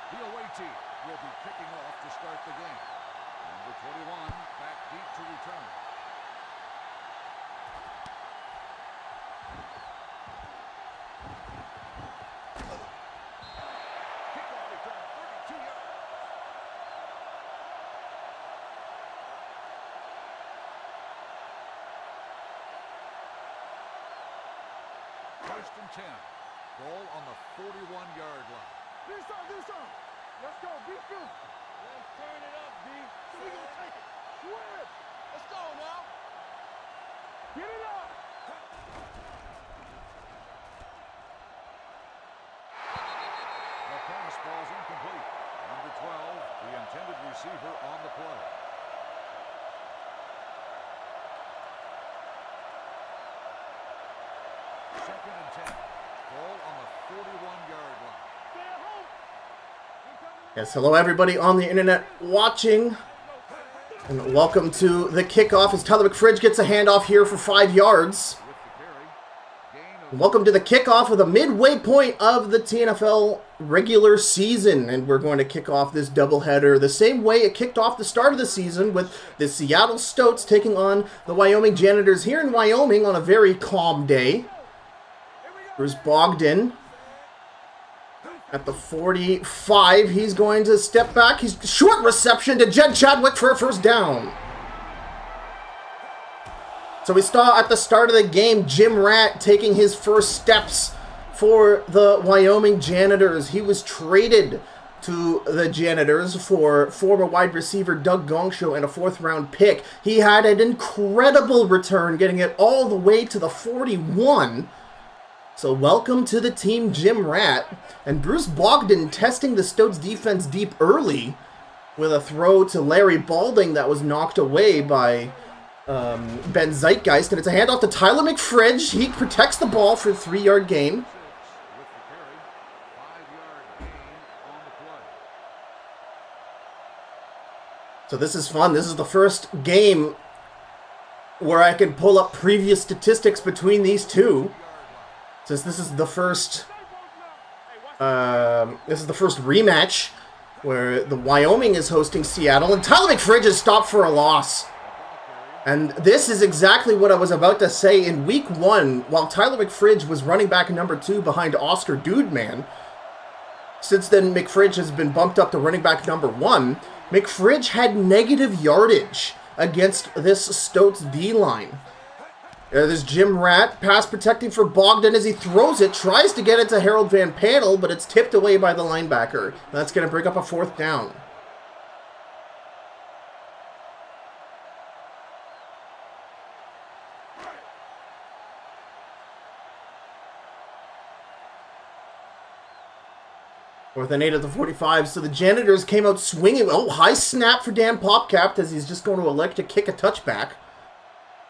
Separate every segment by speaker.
Speaker 1: The away team will be kicking off to start the game. Number 21 back deep to return. Kickoff return, 32 yards. First and 10. Ball on the 41-yard line.
Speaker 2: This on. Let's go, be good. Let's turn it up, B. So we gonna take it. Swift. Let's go now. Get it up.
Speaker 1: The pass falls incomplete. Number 12, the intended receiver on the play. Second and 10. Ball on the 41-yard line.
Speaker 3: Yes, hello everybody on the internet watching, and welcome to the kickoff as Tyler McFridge gets a handoff here for 5 yards. Welcome to the kickoff of the midway point of the TNFL regular season, and we're going to kick off this doubleheader the same way it kicked off the start of the season, with the Seattle Stoats taking on the Wyoming Janitors here in Wyoming on a very calm day. There's Bogdan at the 45. He's going to step back. He's short reception to Jed Chadwick for a first down. So we saw at the start of the game Jim Ratt taking his first steps for the Wyoming Janitors. He was traded to the Janitors for former wide receiver Doug Gongshow and a 4th-round pick. He had an incredible return, getting it all the way to the 41. So welcome to the team, Jim Ratt. And Bruce Bogdan testing the Stoats defense deep early with a throw to Larry Balding that was knocked away by Ben Zeitgeist. And it's a handoff to Tyler McFridge. He protects the ball for a 3-yard gain. So this is fun. This is the first game where I can pull up previous statistics between these two. Since this is the first rematch where the Wyoming is hosting Seattle, and Tyler McFridge is stopped for a loss. And this is exactly what I was about to say. In week 1, while Tyler McFridge was running back number 2 behind Oscar Dudeman, since then McFridge has been bumped up to running back number 1. McFridge had negative yardage against this Stoats D-line. There's Jim Ratt, pass protecting for Bogdan as he throws it, tries to get it to Harold Van Panel, but it's tipped away by the linebacker. That's going to bring up a 4th down. Fourth and 8 at the 45, so the Janitors came out swinging. Oh, high snap for Dan Popcap as he's just going to elect to kick a touchback.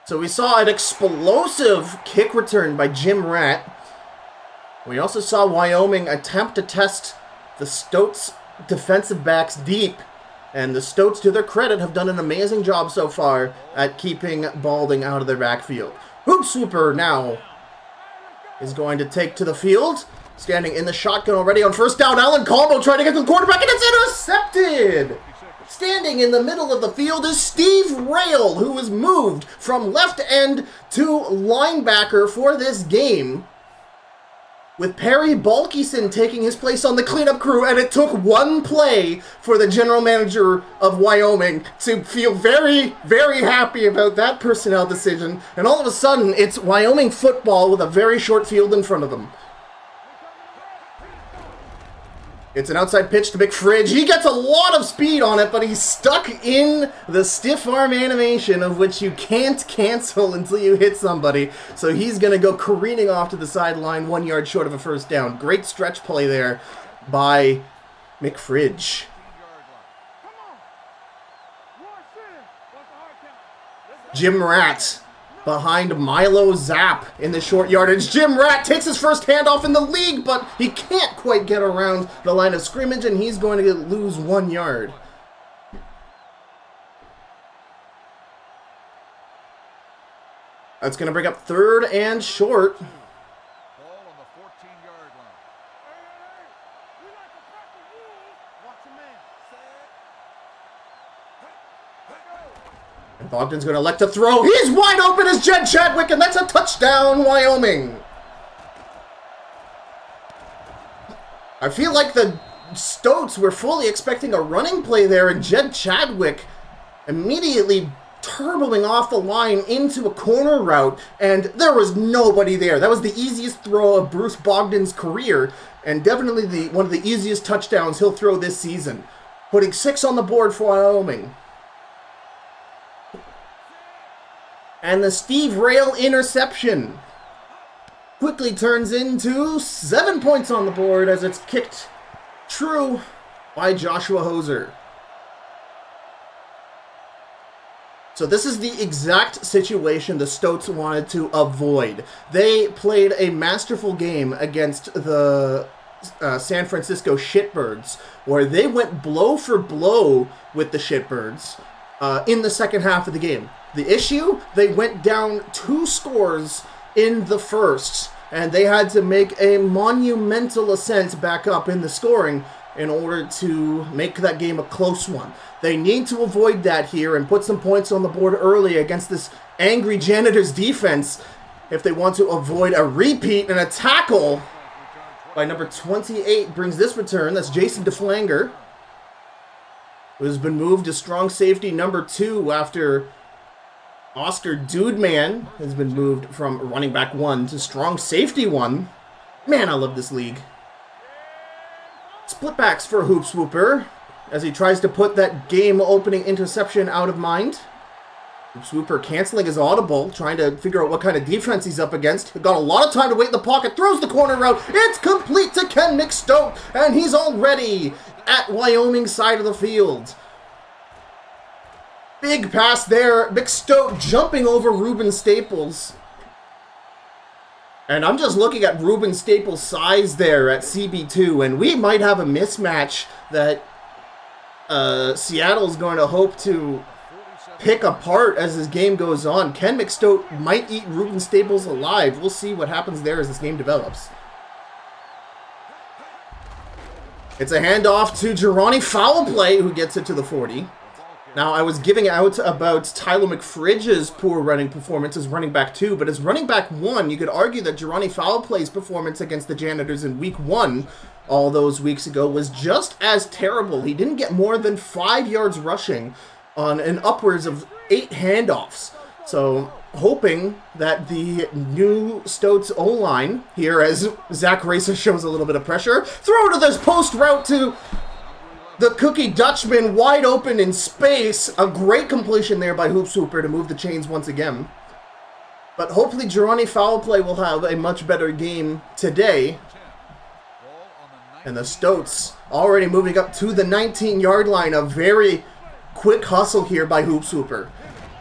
Speaker 3: So we saw an explosive kick return by Jim Ratt. We also saw Wyoming attempt to test the Stoats defensive backs deep. And the Stoats, to their credit, have done an amazing job so far at keeping Balding out of their backfield. Hoop Swooper now is going to take to the field. Standing in the shotgun already on first down. Alan Colbo trying to get to the quarterback, and it's intercepted! Standing in the middle of the field is Steve Rail, who was moved from left end to linebacker for this game, with Perry Balkison taking his place on the cleanup crew, and it took one play for the general manager of Wyoming to feel very, very happy about that personnel decision, and all of a sudden, it's Wyoming football with a very short field in front of them. It's an outside pitch to McFridge. He gets a lot of speed on it, but he's stuck in the stiff arm animation, of which you can't cancel until you hit somebody. So he's going to go careening off to the sideline, 1 yard short of a first down. Great stretch play there by McFridge. Jim Ratt behind Milo Zapp in the short yardage. Jim Ratt takes his first handoff in the league, but he can't quite get around the line of scrimmage, and he's going to lose 1 yard. That's going to bring up 3rd and short.
Speaker 1: Ball on the 14-yard line.
Speaker 3: Bogdan's going to elect to throw. He's wide open as Jed Chadwick, and that's a touchdown, Wyoming. I feel like the Stoats were fully expecting a running play there, and Jed Chadwick immediately turboing off the line into a corner route, and there was nobody there. That was the easiest throw of Bruce Bogdan's career, and definitely one of the easiest touchdowns he'll throw this season, putting 6 on the board for Wyoming. And the Steve Rail interception quickly turns into 7 points on the board as it's kicked true by Joshua Hoser. So this is the exact situation the Stoats wanted to avoid. They played a masterful game against the San Francisco Shitbirds, where they went blow for blow with the Shitbirds in the second half of the game. The issue, they went down 2 scores in the first, and they had to make a monumental ascent back up in the scoring in order to make that game a close one. They need to avoid that here and put some points on the board early against this angry Janitors defense if they want to avoid a repeat, and a tackle by number 28 brings this return. That's Jason DeFlanger, who has been moved to strong safety number 2 after Oscar Dudeman has been moved from running back 1 to strong safety 1. Man, I love this league. Split backs for Hoop Swooper as he tries to put that game-opening interception out of mind. Hoop Swooper canceling his audible, trying to figure out what kind of defense he's up against. Got a lot of time to wait in the pocket, throws the corner route. It's complete to Ken McStoat, and he's already at Wyoming's side of the field. Big pass there. McStoat jumping over Ruben Staples. And I'm just looking at Ruben Staples' size there at CB2, and we might have a mismatch that Seattle's going to hope to pick apart as this game goes on. Ken McStoat might eat Ruben Staples alive. We'll see what happens there as this game develops. It's a handoff to Gironi, foul play, who gets it to the 40. Now, I was giving out about Tyler McFridge's poor running performance as running back 2, but as running back 1, you could argue that Gironi Foulplay's performance against the Janitors in week 1 all those weeks ago was just as terrible. He didn't get more than 5 yards rushing on an upwards of 8 handoffs. So, hoping that the new Stoats O-line here, as Zach Racer shows a little bit of pressure, throw to this post route to the Cookie Dutchman, wide open in space. A great completion there by Hoop Swooper to move the chains once again. But hopefully Gironi Foulplay will have a much better game today. And the Stoats already moving up to the 19-yard line. A very quick hustle here by Hoop Swooper.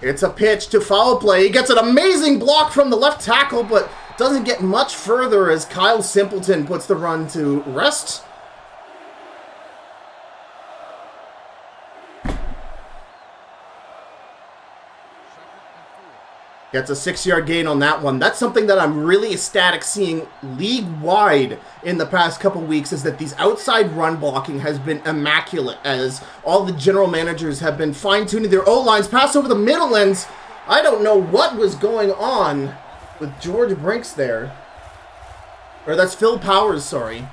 Speaker 3: It's a pitch to Foulplay. He gets an amazing block from the left tackle, but doesn't get much further as Kyle Simpleton puts the run to rest. Gets a 6-yard gain on that one. That's something that I'm really ecstatic seeing league-wide in the past couple weeks, is that these outside run blocking has been immaculate as all the general managers have been fine-tuning their O-lines. Pass over the middle ends. I don't know what was going on with George Brinks there. Or that's Phil Powers, sorry.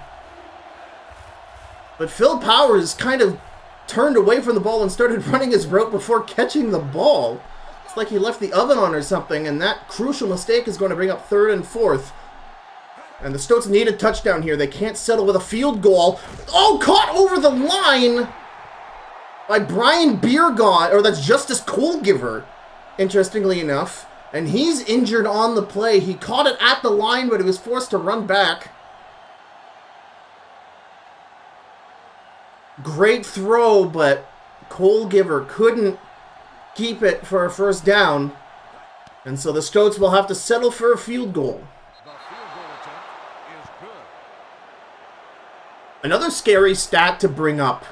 Speaker 3: But Phil Powers kind of turned away from the ball and started running his route before catching the ball. It's like he left the oven on or something, and that crucial mistake is going to bring up 3rd and 4th. And the Stoats need a touchdown here. They can't settle with a field goal. Oh, caught over the line by Brian Beergott, or that's Justice Coalgiver, interestingly enough. And he's injured on the play. He caught it at the line, but he was forced to run back. Great throw, but Coalgiver couldn't keep it for a first down. And so the Stoats will have to settle for a field goal.
Speaker 1: The field goal attempt is good.
Speaker 3: Another scary stat to bring up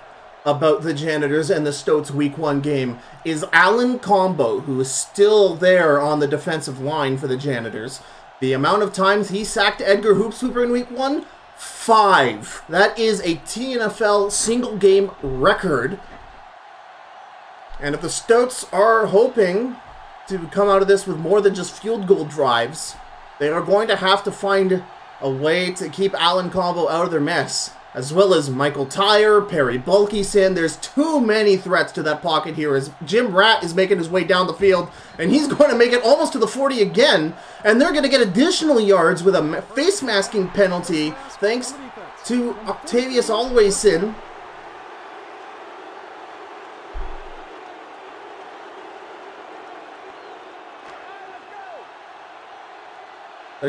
Speaker 3: about the Janitors and the Stoats Week 1 game is Alan Combo, who is still there on the defensive line for the Janitors. The amount of times he sacked Edgar Hoop Swooper in Week 1? 5. That is a TNFL single game record. And if the Stoats are hoping to come out of this with more than just field goal drives, they are going to have to find a way to keep Allen Combo out of their mess, as well as Michael Tyre, Perry Bulkison. There's too many threats to that pocket here as Jim Ratt is making his way down the field, and he's going to make it almost to the 40 again, and they're going to get additional yards with a face masking penalty thanks to Octavius Alwayson.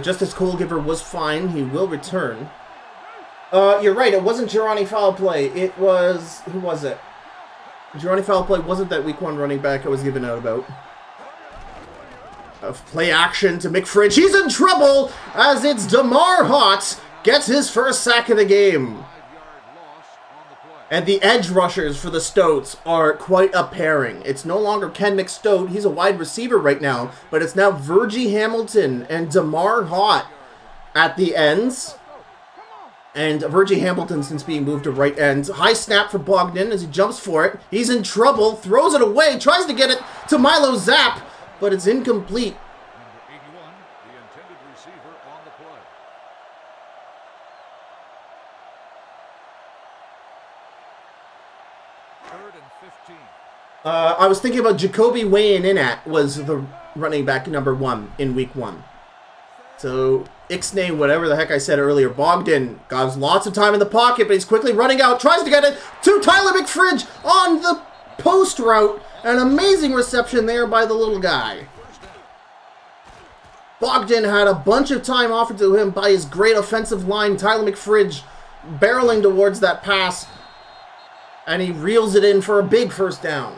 Speaker 3: Justice Coalgiver was fine. He will return. You're right. It wasn't Girani foul play. It was... Who was it? Girani foul play wasn't that week 1 running back I was given out about. Play action to McFridge. He's in trouble as it's DeMar Hott gets his first sack of the game. And the edge rushers for the Stoats are quite a pairing. It's no longer Ken McStoat. He's a wide receiver right now. But it's now Virgie Hamilton and DeMar Hott at the ends. And Virgie Hamilton since being moved to right end. High snap for Bogdan as he jumps for it. He's in trouble. Throws it away. Tries to get it to Milo Zapp. But it's incomplete.
Speaker 1: Number 81, the intended receiver on the play. Third and 15.
Speaker 3: I was thinking about Jacoby weighing in at was the running back number 1 in week 1. So, Ixnay, whatever the heck I said earlier, Bogdan got lots of time in the pocket, but he's quickly running out, tries to get it to Tyler McFridge on the post route. An amazing reception there by the little guy. Bogdan had a bunch of time offered to him by his great offensive line. Tyler McFridge barreling towards that pass, and he reels it in for a big first down.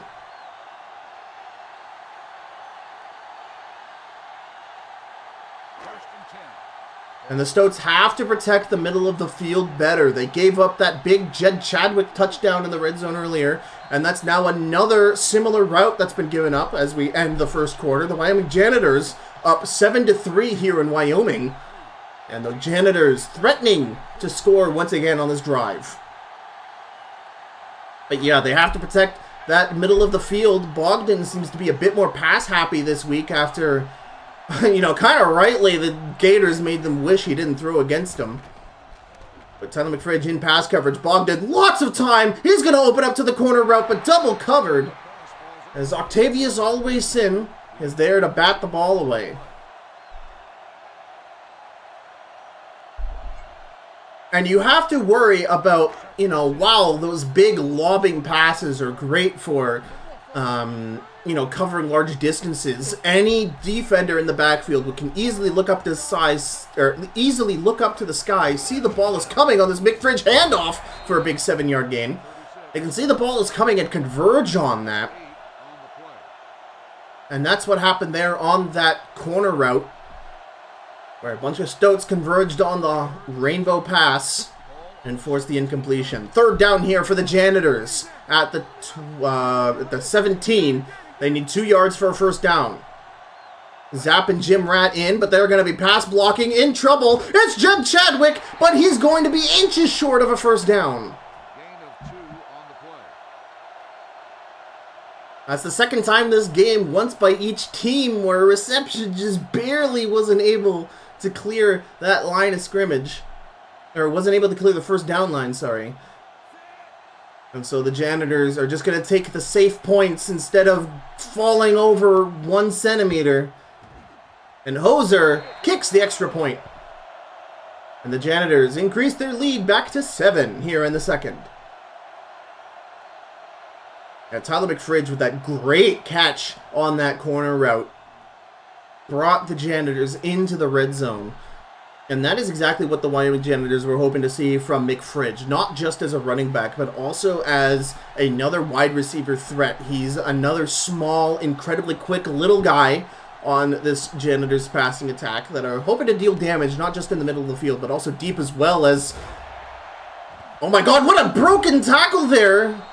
Speaker 3: And the Stoats have to protect the middle of the field better. They gave up that big Jed Chadwick touchdown in the red zone earlier, and that's now another similar route that's been given up as we end the first quarter. The Wyoming Janitors up 7-3 here in Wyoming, and the Janitors threatening to score once again on this drive. But yeah, they have to protect that middle of the field. Bogdan seems to be a bit more pass happy this week after... You know, kind of rightly, the Gators made them wish he didn't throw against them. But Tyler McFridge in pass coverage. Bogdan, lots of time. He's going to open up to the corner route, but double covered. As Octavius Alwayson is there to bat the ball away. And you have to worry about, you know, wow, those big lobbing passes are great for... you know, covering large distances. Any defender in the backfield can easily look up to the size, or easily look up to the sky, see the ball is coming on this McFridge handoff for a big 7-yard gain. They can see the ball is coming and converge on that. And that's what happened there on that corner route, where a bunch of Stoats converged on the rainbow pass and forced the incompletion. Third down here for the Janitors at the 17. They need 2 yards for a first down. Zapp and Jim Ratt in, but they're going to be pass blocking in trouble. It's Jed Chadwick, but he's going to be inches short of a first down.
Speaker 1: Gain of 2 on the play.
Speaker 3: That's the second time this game, once by each team, where a reception just barely wasn't able to clear that line of scrimmage. Or wasn't able to clear the first down line, sorry. And so the Janitors are just going to take the safe points instead of falling over 1 centimeter. And Hoser kicks the extra point. And the Janitors increase their lead back to 7 here in the second. And Tyler McFridge with that great catch on that corner route brought the Janitors into the red zone. And that is exactly what the Wyoming Janitors were hoping to see from McFridge. Not just as a running back, but also as another wide receiver threat. He's another small, incredibly quick little guy on this Janitors passing attack that are hoping to deal damage, not just in the middle of the field, but also deep as well as... Oh my god, what a broken tackle there!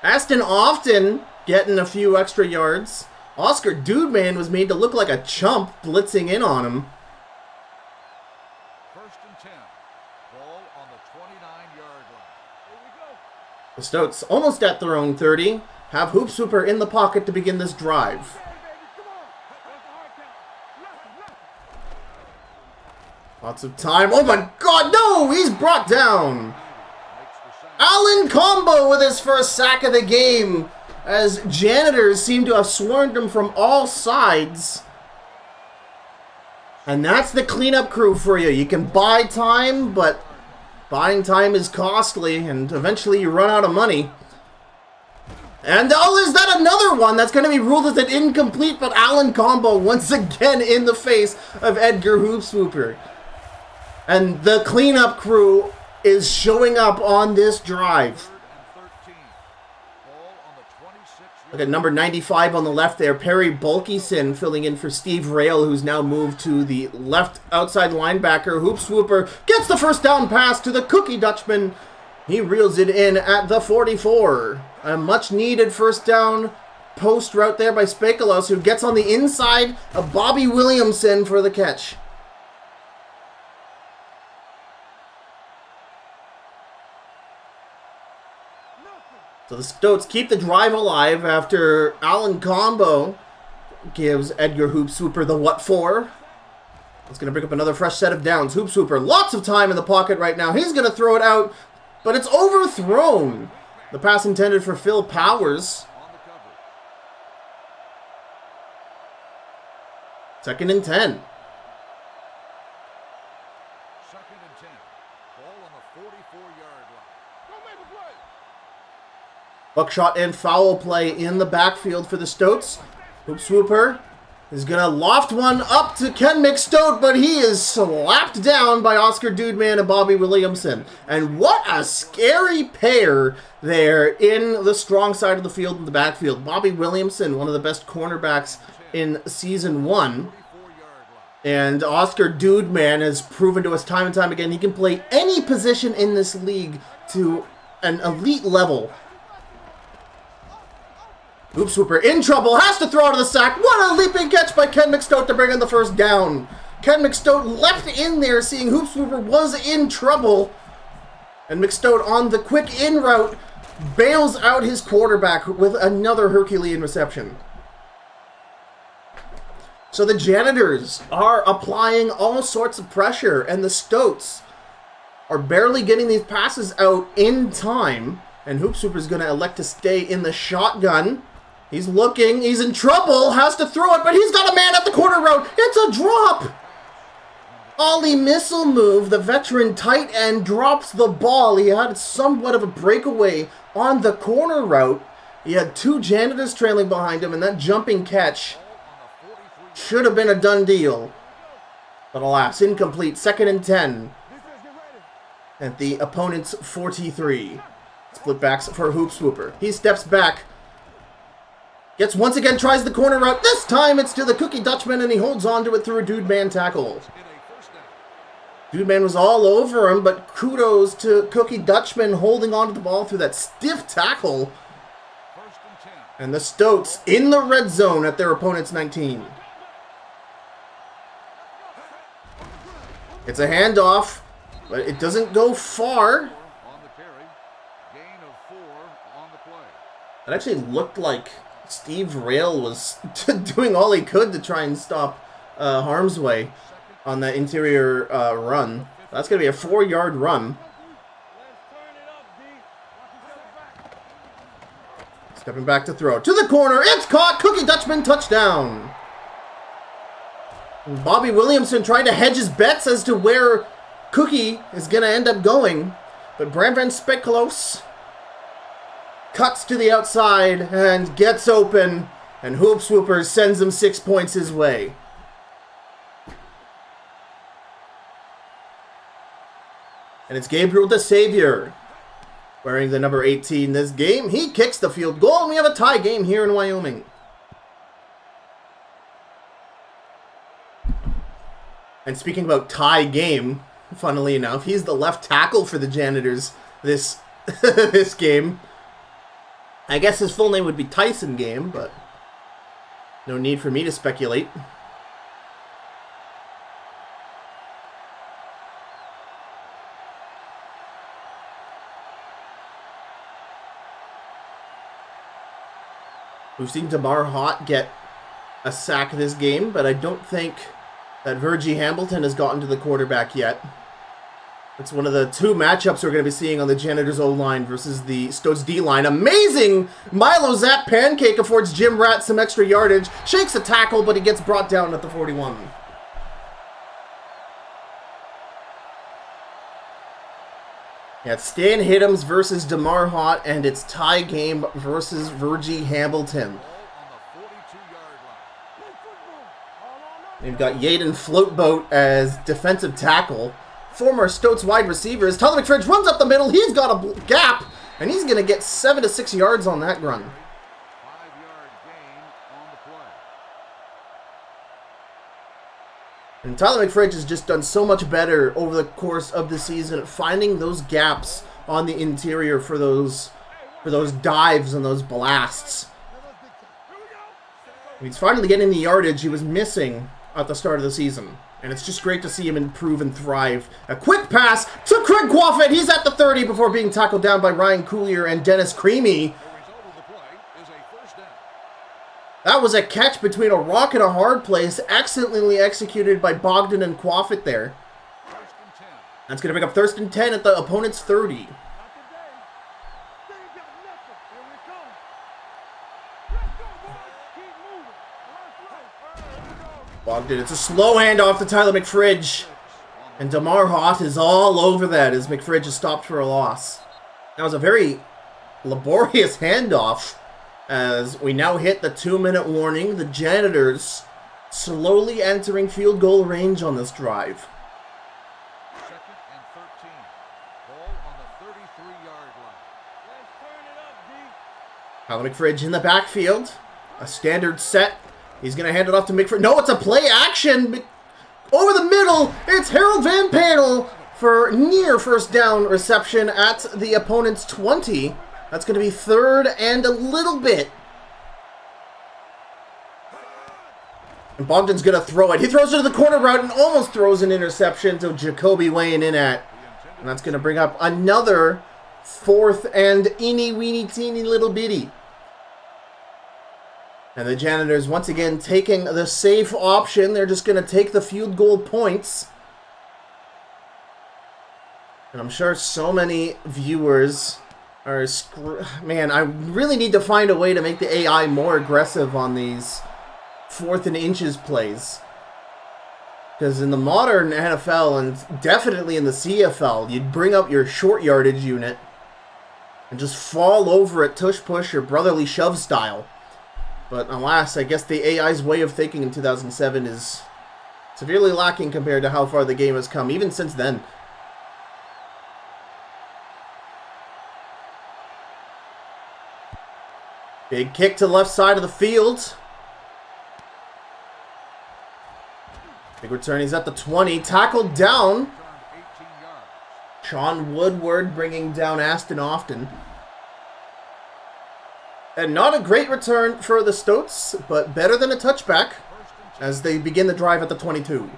Speaker 3: Aston Often getting a few extra yards. Oscar Dudeman was made to look like a chump blitzing in on him.
Speaker 1: First and 10. Ball on the 29-yard line. Here we go.
Speaker 3: The Stoats almost at their own 30. Have Hoop Swooper in the pocket to begin this drive. Lots of time. Oh my god, no! He's brought down! Alan Combo with his first sack of the game, as Janitors seem to have swarmed him from all sides. And that's the cleanup crew for you. You can buy time, but buying time is costly, and eventually you run out of money. And oh, is that another one that's going to be ruled as an incomplete, but Alan Combo once again in the face of Edgar Hoop Swooper. And the cleanup crew is showing up on this drive. Look at number 95 on the left there, Perry Bulkyson filling in for Steve Rail, who's now moved to the left outside linebacker. Hoop Swooper gets the first down pass to the Cookie Dutchman. He reels it in at the 44. A much needed first down post route there by Spekulos, who gets on the inside of Bobby Williamson for the catch. So the Stoats keep the drive alive after Alan Combo gives Edgar Hoop Swooper the what for. It's going to bring up another fresh set of downs. Hoop Swooper, lots of time in the pocket right now. He's going to throw it out, but it's overthrown. The pass intended for Phil Powers. 2nd and 10.
Speaker 1: 2nd and 10. Ball on the 44-yard line.
Speaker 2: Don't make a play.
Speaker 3: Buckshot and foul play in the backfield for the Stoats. Hoop Swooper is going to loft one up to Ken McStoat, but he is slapped down by Oscar Dudeman and Bobby Williamson. And what a scary pair there in the strong side of the field in the backfield. Bobby Williamson, one of the best cornerbacks in Season 1. And Oscar Dudeman has proven to us time and time again he can play any position in this league to an elite level. Hoop Swooper in trouble, has to throw to the sack. What a leaping catch by Ken McStoat to bring in the first down. Ken McStoat leapt in there seeing Hoop Swooper was in trouble. And McStoat on the quick in route bails out his quarterback with another Herculean reception. So the Janitors are applying all sorts of pressure, and the Stoats are barely getting these passes out in time. And Hoop Swooper is going to elect to stay in the shotgun. He's looking, he's in trouble, has to throw it, but he's got a man at the corner route. It's a drop. Ollie missile move, the veteran tight end drops the ball. He had somewhat of a breakaway on the corner route. He had 2 Janitors trailing behind him, and that jumping catch should have been a done deal. But alas, incomplete. 2nd and 10 at the opponent's 43. Split backs for Hoop Swooper. He steps back. Gets once again, tries the corner route. This time it's to the Cookie Dutchman, and he holds on to it through a Dude-Man tackle. Dude-Man was all over him, but kudos to Cookie Dutchman holding on to the ball through that stiff tackle. And the Stoats in the red zone at their opponent's 19. It's a handoff, but it doesn't go far.
Speaker 1: On the carry. Gain of 4 on the play.
Speaker 3: It actually looked like Steve Rail was doing all he could to try and stop Harm's way on that interior run. That's going to be a 4-yard run. Stepping back to throw. To the corner. It's caught. Cookie Dutchman touchdown. And Bobby Williamson tried to hedge his bets as to where Cookie is going to end up going. But Bram Van Spekulos cuts to the outside and gets open, and Hoop Swooper sends him 6 points his way. And it's Gabriel DeSavior wearing the number 18 this game. He kicks the field goal, and we have a tie game here in Wyoming. And speaking about tie game, funnily enough, he's the left tackle for the Janitors this this game. I guess his full name would be Tyson Game, but no need for me to speculate. We've seen Damar Hott get a sack this game, but I don't think that Virgie Hamilton has gotten to the quarterback yet. It's one of the two matchups we're going to be seeing on the Janitors O-line versus the Stoats D-line. Amazing! Milo Zap pancake affords Jim Rat some extra yardage. Shakes a tackle, but he gets brought down at the 41. Yeah, it's Stan Hittams versus Damar Hott, and it's tie game versus Virgie Hamilton. We've got Yaden Floatboat as defensive tackle. Former Stoats wide receivers. Tyler McFridge runs up the middle. He's got a gap, and he's going to get 7 to 6 yards on that run.
Speaker 1: 5-yard gain on the play.
Speaker 3: And Tyler McFridge has just done so much better over the course of the season at finding those gaps on the interior for those dives and those blasts. He's finally getting the yardage he was missing at the start of the season. And it's just great to see him improve and thrive. A quick pass to Craig Quaffett. He's at the 30 before being tackled down by Ryan Coulier and Dennis Creamy. That was a catch between a rock and a hard place, excellently executed by Bogdan and Quaffett there. That's going to pick up 1st and 10 at the opponent's 30. Bogdan, it's a slow handoff to Tyler McFridge. And Damar Hott is all over that as McFridge is stopped for a loss. That was a very laborious handoff as we now hit the 2-minute warning. The Janitors slowly entering field goal range on this drive.
Speaker 1: 2nd and 13. Ball on the 33-yard line.
Speaker 2: Let's turn it up, D.
Speaker 3: Tyler McFridge in the backfield. A standard set. He's going to hand it off to McFridge. No, it's a play action. Over the middle, it's Harold Van Panel for near first down reception at the opponent's 20. That's going to be 3rd and a little bit. And Bogdan's going to throw it. He throws it to the corner route and almost throws an interception to Jacoby weighing in at. And that's going to bring up another 4th and eeny weeny teeny little bitty. And the Janitors once again taking the safe option. They're just going to take the field goal points. And I'm sure so many viewers are man, I really need to find a way to make the AI more aggressive on these 4th and inches plays. Because in the modern NFL and definitely in the CFL, you'd bring up your short yardage unit and just fall over it tush push or brotherly shove style. But alas, I guess the AI's way of thinking in 2007 is severely lacking compared to how far the game has come, even since then. Big kick to the left side of the field. Big return, he's at the 20. Tackled down. Sean Woodward bringing down Aston Often. And not a great return for the Stoats, but better than a touchback as they begin the drive at the 22.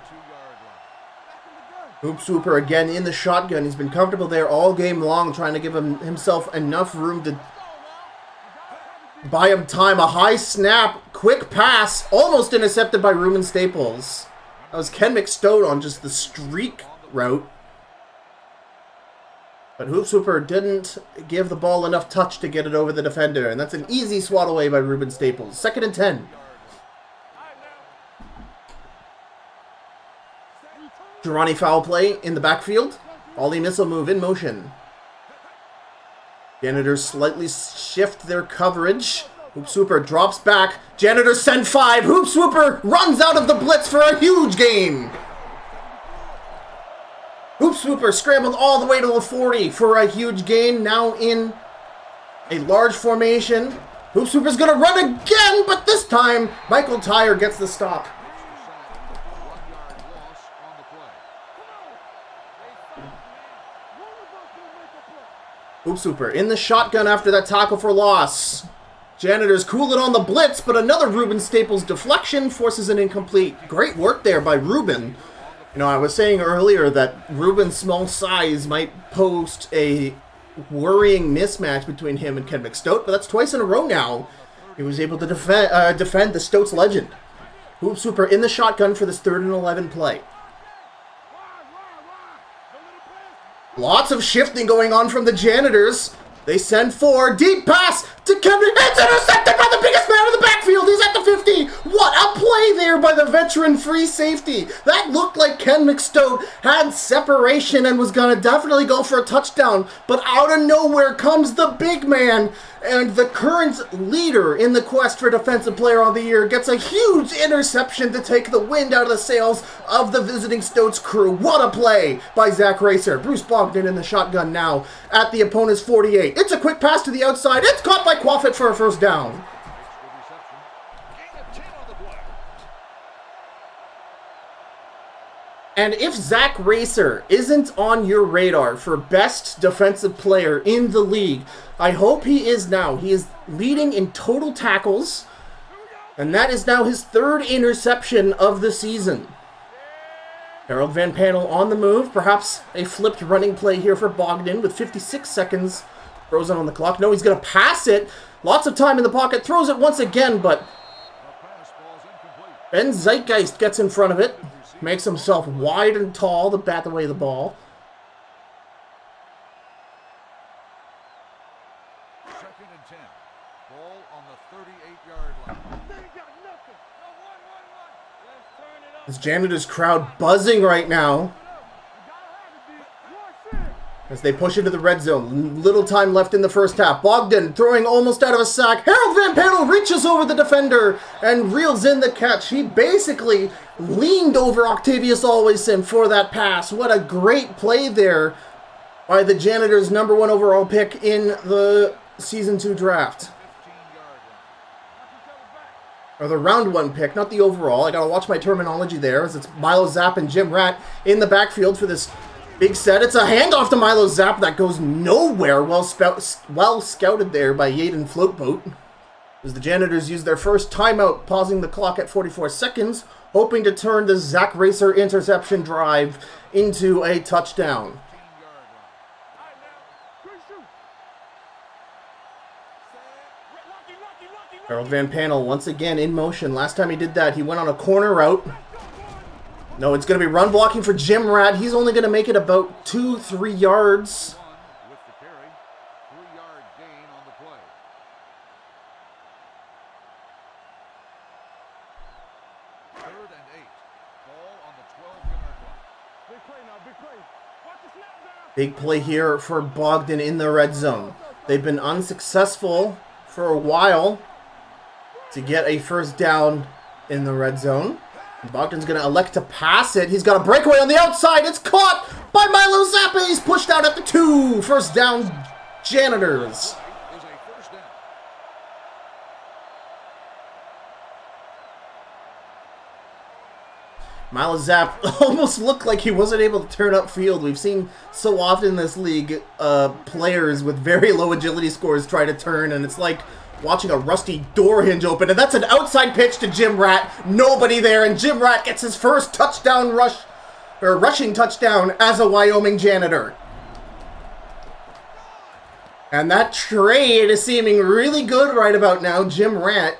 Speaker 3: Hoop Swooper again in the shotgun. He's been comfortable there all game long, trying to give himself enough room to buy him time. A high snap, quick pass, almost intercepted by Ruben Staples. That was Ken McStoat on just the streak route. But Hoop Swooper didn't give the ball enough touch to get it over the defender. And that's an easy swat away by Ruben Staples. 2nd and 10. Girani foul play in the backfield. Ollie missile move in motion. Janitors slightly shift their coverage. Hoop Swooper drops back. Janitors send 5. Hoop Swooper runs out of the blitz for a huge gain. Hoop Swooper scrambled all the way to the 40 for a huge gain. Now in a large formation. Hoop Swooper's going to run again, but this time Michael Tyre gets the stop. Hoop Swooper in the shotgun after that tackle for loss. Janitors cool it on the blitz, but another Ruben Staples deflection forces an incomplete. Great work there by Ruben. You know, I was saying earlier that Ruben's small size might post a worrying mismatch between him and Ken McStoat, but that's twice in a row now. He was able to defend the Stoats legend. Hoop Sweeper in the shotgun for this 3rd and 11 play. Lots of shifting going on from the Janitors. They send 4. Deep pass to Kevin. It's intercepted by the biggest man in the backfield. He's at the 50. What a play there by the veteran free safety. That looked like Ken McStoat had separation and was going to definitely go for a touchdown. But out of nowhere comes the big man. And the current leader in the quest for Defensive Player of the Year gets a huge interception to take the wind out of the sails of the visiting Stoats crew. What a play by Zach Racer. Bruce Bogdan in the shotgun now at the opponent's 48. It's a quick pass to the outside. It's caught by Quaffit for a first down. And if Zach Racer isn't on your radar for best defensive player in the league, I hope he is now. He is leading in total tackles, and that is now his 3rd interception of the season. Harold Van Panel on the move. Perhaps a flipped running play here for Bogdan with 56 seconds frozen on the clock. No, he's going to pass it. Lots of time in the pocket. Throws it once again, but Ben Zeitgeist gets in front of it. Makes himself wide and tall to bat away the ball.
Speaker 1: 2nd and 10. Ball on the 38-yard line.
Speaker 2: They got nothing. No, 1. Let's turn it up.
Speaker 3: This Janitors crowd buzzing right now as they push into the red zone. Little time left in the first half. Bogdan throwing almost out of a sack. Harold Van Panel reaches over the defender and reels in the catch. He basically leaned over Octavius Alwayson for that pass. What a great play there by the Janitors' number 1 overall pick in the Season 2 draft. Or the round 1 pick, not the overall. I gotta watch my terminology there, as it's Milo Zapp and Jim Ratt in the backfield for this big set. It's a handoff to Milo Zapp that goes nowhere. Well scouted there by Yaden Floatboat. As the Janitors use their first timeout, pausing the clock at 44 seconds, hoping to turn the Zach Racer interception drive into a touchdown. Harold Van Panel once again in motion. Last time he did that, he went on a corner route. No, it's going to be run blocking for Jim Ratt. He's only going to make it about 2-3 yards.
Speaker 1: With the carry, 3-yard gain on the play. 3rd and 8. Ball on the 12-yard line.
Speaker 2: Big play now, big play. Watch the snap down.
Speaker 3: Big play here for Bogdan in the red zone. They've been unsuccessful for a while to get a first down in the red zone. Bogdan's going to elect to pass it. He's got a breakaway on the outside. It's caught by Milo Zappa. He's pushed out at the 2. First down, Janitors.
Speaker 1: Is a first down.
Speaker 3: Milo Zapp almost looked like he wasn't able to turn upfield. We've seen so often in this league players with very low agility scores try to turn, and it's like watching a rusty door hinge open. And that's an outside pitch to Jim Ratt. Nobody there, and Jim Ratt gets his first touchdown rushing touchdown as a Wyoming Janitor. And that trade is seeming really good right about now. Jim Ratt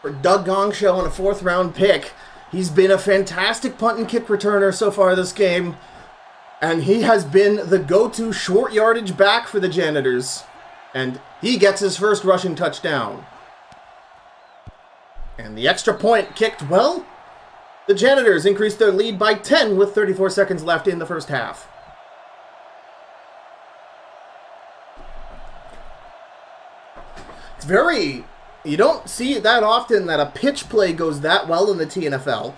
Speaker 3: for Doug Gongshow on a 4th round pick. He's been a fantastic punt and kick returner so far this game. And he has been the go-to short yardage back for the Janitors. And he gets his first rushing touchdown. And the extra point kicked well. The Janitors increased their lead by 10 with 34 seconds left in the first half. It's very... You don't see it that often that a pitch play goes that well in the TNFL.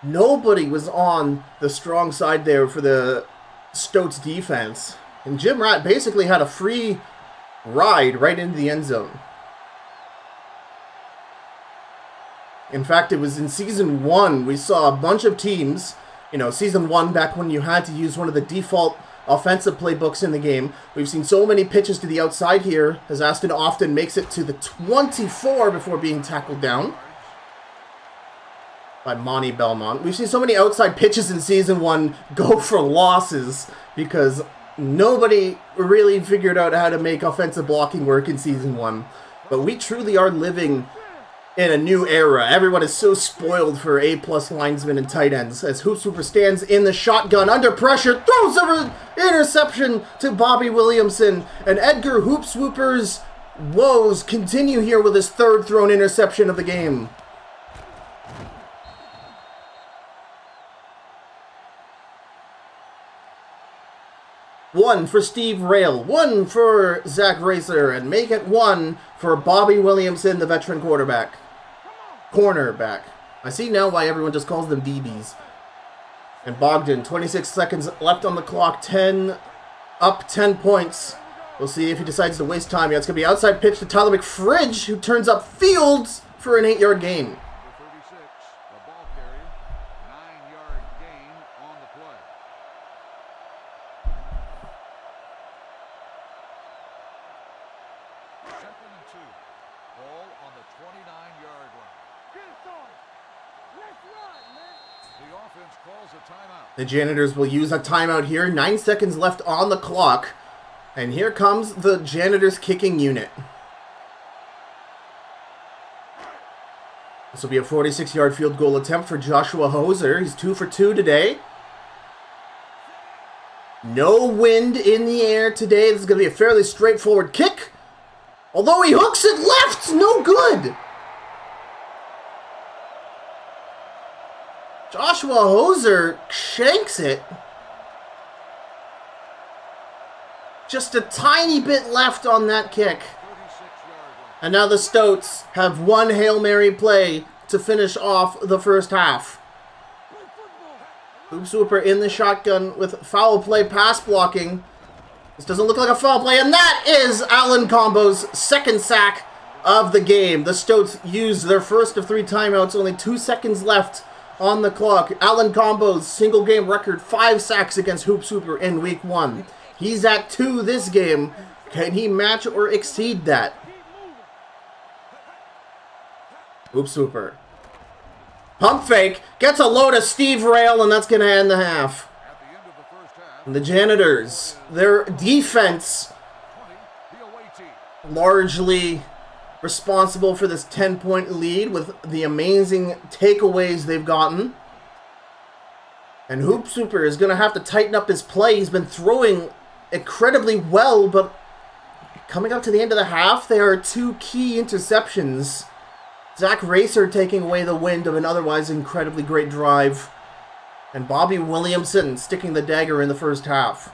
Speaker 3: Nobody was on the strong side there for the Stoats defense. And Jim Ratt basically had a free ride right into the end zone. In fact, it was in Season 1 we saw a bunch of teams, Season 1 back when you had to use one of the default offensive playbooks in the game. We've seen so many pitches to the outside here as Aston often makes it to the 24 before being tackled down by Monty Belmont. We've seen so many outside pitches in Season 1 go for losses because nobody really figured out how to make offensive blocking work in Season 1. But we truly are living in a new era. Everyone is so spoiled for A-plus linesmen and tight ends as Hoop Swooper stands in the shotgun under pressure, throws an interception to Bobby Williamson, and Edgar Hoop Swooper's woes continue here with his third thrown interception of the game. One for Steve Rail, one for Zach Racer, and make it one for Bobby Williamson, the veteran quarterback. Cornerback. I see now why everyone just calls them DBs. And Bogdan, 26 seconds left on the clock, 10 points. We'll see if he decides to waste time. Yeah, it's going to be outside pitch to Tyler McFridge, who turns up fields for an 8-yard gain. The Janitors will use a timeout here. 9 seconds left on the clock. And here comes the Janitors kicking unit. This will be a 46-yard field goal attempt for Joshua Hoser. He's 2 for 2 today. No wind in the air today. This is going to be a fairly straightforward kick. Although he hooks it left. No good. Joshua Hoser shanks it. Just a tiny bit left on that kick. And now the Stoats have one Hail Mary play to finish off the first half. Hoop Swooper in the shotgun with foul play pass blocking. This doesn't look like a foul play, and that is Alan Combo's second sack of the game. The Stoats used their first of 3 timeouts, only 2 seconds left on the clock. Alan Combo's single game record, 5 sacks against Hoop Swooper in week 1. He's at 2 this game. Can he match or exceed that? Hoop Swooper. Pump fake. Gets a load of Steve Rail, and that's going to end the half. And the Janitors, their defense, largely responsible for this 10-point lead with the amazing takeaways they've gotten. And Hoop Swooper is going to have to tighten up his play. He's been throwing incredibly well, but coming up to the end of the half, there are 2 key interceptions. Zach Racer taking away the wind of an otherwise incredibly great drive. And Bobby Williamson sticking the dagger in the first half.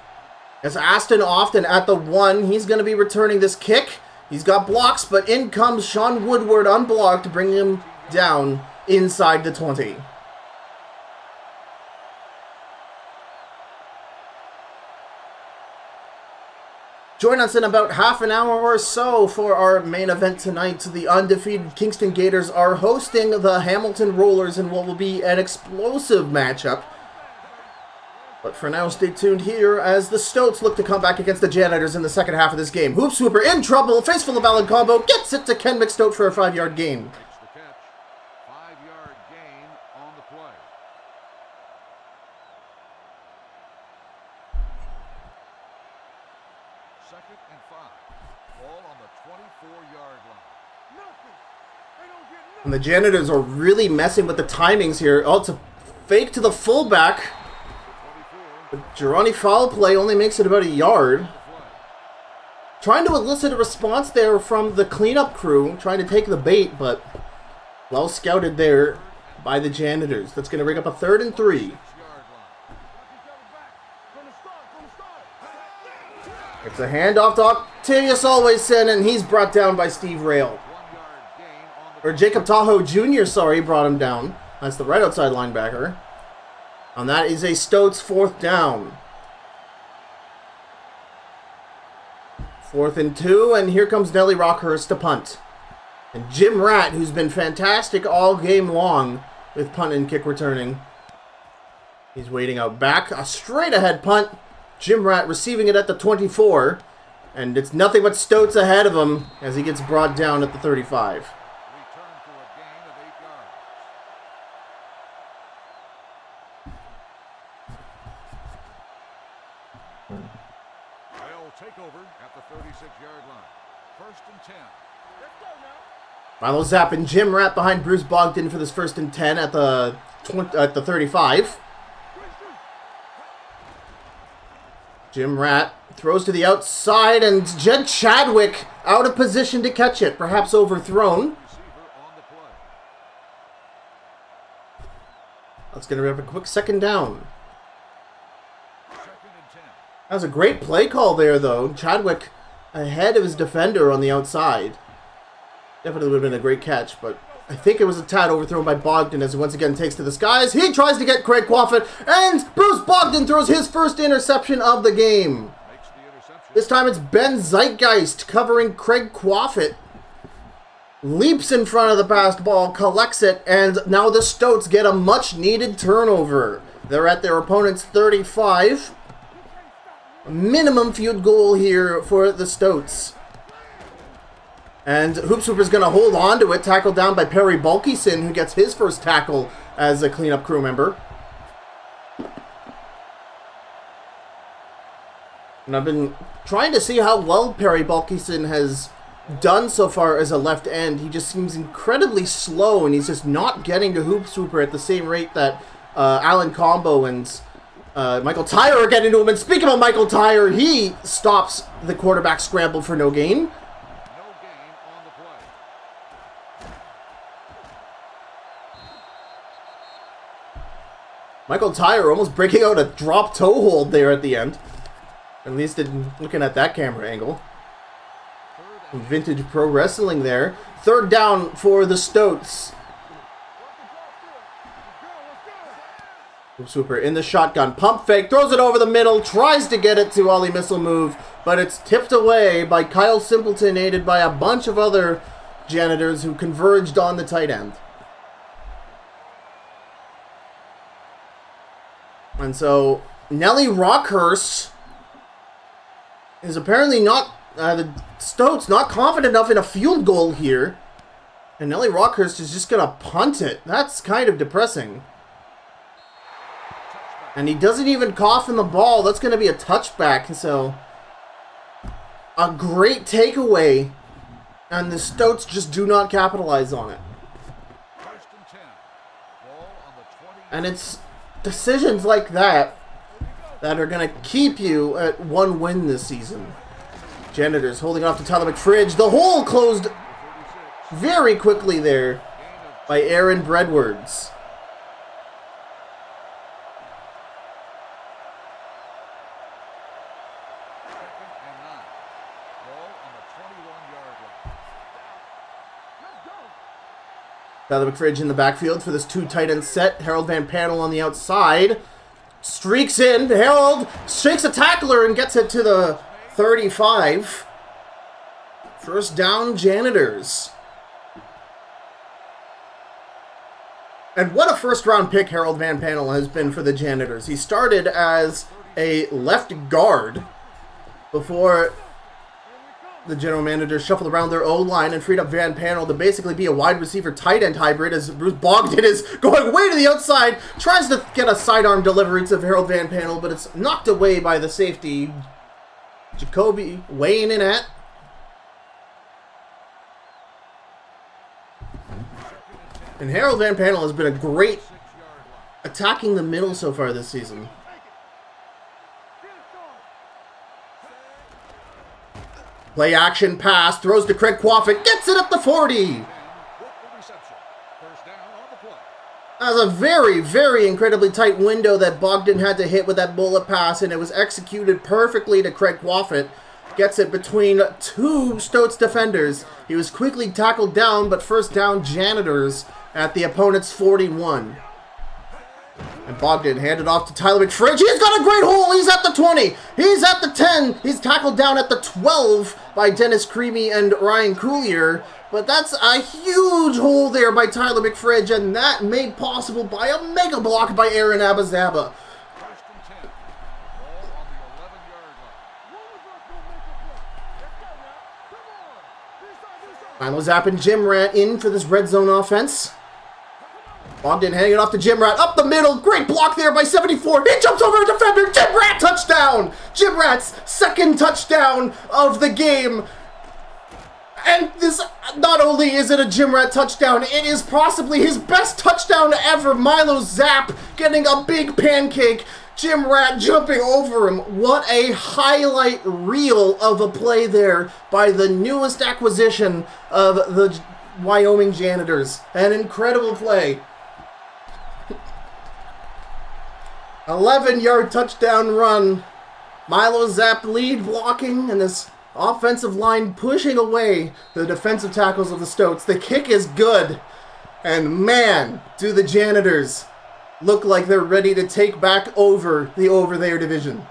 Speaker 3: As Aston Often at the 1, he's going to be returning this kick. He's got blocks, but in comes Sean Woodward unblocked, bringing him down inside the 20. Join us in about half an hour or so for our main event tonight. The undefeated Kingston Gators are hosting the Hamilton Rollers in what will be an explosive matchup. But for now, stay tuned here as the Stoats look to come back against the Janitors in the second half of this game. Hoop Swooper in trouble, face full of Alan Combo, gets it to Ken McStoat for a 5-yard gain. And the Janitors are really messing with the timings here. Oh, it's a fake to the fullback. But Gironi foul play only makes it about a yard. Trying to elicit a response there from the cleanup crew, trying to take the bait, but well scouted there by the Janitors. That's going to bring up a 3rd and 3. It's a handoff to Octavius Alwayson, and he's brought down by Steve Rail. Or Jacob Tahoe Jr., sorry, brought him down. That's the right outside linebacker. And that is a Stoats 4th down. 4th and 2, and here comes Nelly Rockhurst to punt. And Jim Ratt, who's been fantastic all game long with punt and kick returning. He's waiting out back. A straight ahead punt. Jim Ratt receiving it at the 24. And it's nothing but Stoats ahead of him as he gets brought down at the 35.
Speaker 1: They'll take over at the 36-yard line. 1st and 10.
Speaker 3: Milo Zapp and Jim Rat behind Bruce Bogdan for this 1st and 10 at the 35. Jim Rat throws to the outside, and Jed Chadwick out of position to catch it, perhaps overthrown. That's going to have a quick 2nd down. That was a great play call there, though. Chadwick ahead of his defender on the outside. Definitely would have been a great catch, but I think it was a tad overthrown by Bogdan as he once again takes to the skies. He tries to get Craig Quaffit, and Bruce Bogdan throws his first interception of the game. This time it's Ben Zeitgeist covering Craig Quaffit. Leaps in front of the passed ball, collects it, and now the Stoats get a much-needed turnover. They're at their opponent's 35. A minimum field goal here for the Stoats. And Hoopswooper's going to hold on to it, tackled down by Perry Bulkison, who gets his first tackle as a cleanup crew member. And I've been trying to see how well Perry Bulkison has done so far as a left end. He just seems incredibly slow, and he's just not getting to Hoopswooper at the same rate that Alan Combo and Michael Tyre are getting to him. And speaking of Michael Tyre, he stops the quarterback scramble for no gain. Michael Tyre almost breaking out a drop toe hold there at the end. At least looking at that camera angle. Vintage pro wrestling there. 3rd down for the Stoats. Super in the shotgun. Pump fake. Throws it over the middle. Tries to get it to Ollie Missile Move. But it's tipped away by Kyle Simpleton, aided by a bunch of other janitors who converged on the tight end. And so, Nelly Rockhurst is apparently not, the Stoats not confident enough in a field goal here. And Nelly Rockhurst is just going to punt it. That's kind of depressing. And he doesn't even cough in the ball. That's going to be a touchback. So, a great takeaway. And the Stoats just do not capitalize on it. And it's decisions like that are going to keep you at 1 win this season. Janitors holding off to Tyler McFridge. The hole closed very quickly there by Aaron Bredwards. Tyler McFridge in the backfield for this 2 tight end set. Harold Van Panel on the outside. Streaks in. Harold shakes a tackler and gets it to the 35. 1st down, Janitors. And what a 1st round pick Harold Van Panel has been for the Janitors. He started as a left guard before the general manager shuffled around their O-line and freed up Van Panel to basically be a wide receiver tight end hybrid, as Bruce Bogdan is going way to the outside, tries to get a sidearm delivery to Harold Van Panel, but it's knocked away by the safety. Jacoby weighing in at. And Harold Van Panel has been a great attacking the middle so far this season. Play action pass, throws to Craig Quaffit, gets it at the 40. That was a very, very incredibly tight window that Bogdan had to hit with that bullet pass, and it was executed perfectly to Craig Quaffit. Gets it between 2 Stoats defenders. He was quickly tackled down, but 1st down, Janitors at the opponent's 41. And Bogdan handed off to Tyler McFridge. He's got a great hole. He's at the 20. He's at the 10. He's tackled down at the 12 by Dennis Creamy and Ryan Coulier. But that's a huge hole there by Tyler McFridge, and that made possible by a mega block by Aaron Abazaba. Milo Zapp and Jim Rat in for this red zone offense. Bogdan handing it off to Jim Rat up the middle. Great block there by 74. He jumps over a defender. Jim Rat touchdown. Jim Rat's 2nd touchdown of the game. And this, not only is it a Jim Rat touchdown, it is possibly his best touchdown ever. Milo Zapp getting a big pancake. Jim Rat jumping over him. What a highlight reel of a play there by the newest acquisition of the Wyoming Janitors. An incredible play. 11-yard touchdown run. Milo Zapp lead blocking, and this offensive line pushing away the defensive tackles of the Stoats. The kick is good. And man, do the Janitors look like they're ready to take back over the Over There division.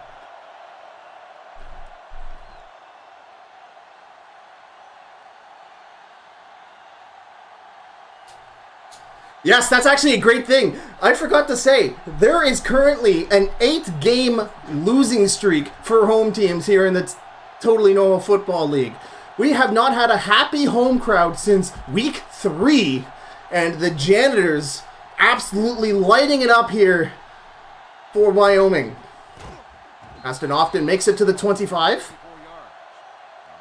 Speaker 3: Yes, that's actually a great thing. I forgot to say, there is currently an 8-game losing streak for home teams here in the Totally Normal Football League. We have not had a happy home crowd since week 3, and the Janitors absolutely lighting it up here for Wyoming. Aston Often makes it to the 25.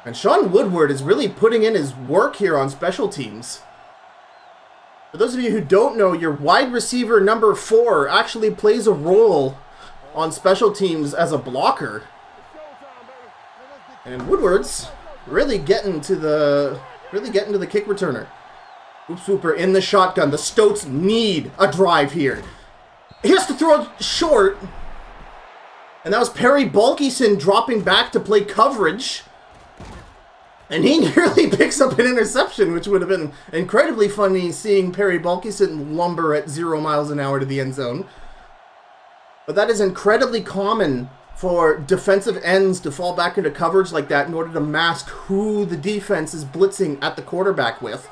Speaker 3: And Sean Woodward is really putting in his work here on special teams. For those of you who don't know, your wide receiver number 4 actually plays a role on special teams as a blocker. And Woodward's really getting to the kick returner. Oops, Swooper in the shotgun. The Stoats need a drive here. He has to throw it short. And that was Perry Balkyson dropping back to play coverage. And he nearly picks up an interception, which would have been incredibly funny seeing Perry Balkyson lumber at 0 miles an hour to the end zone. But that is incredibly common for defensive ends to fall back into coverage like that in order to mask who the defense is blitzing at the quarterback with.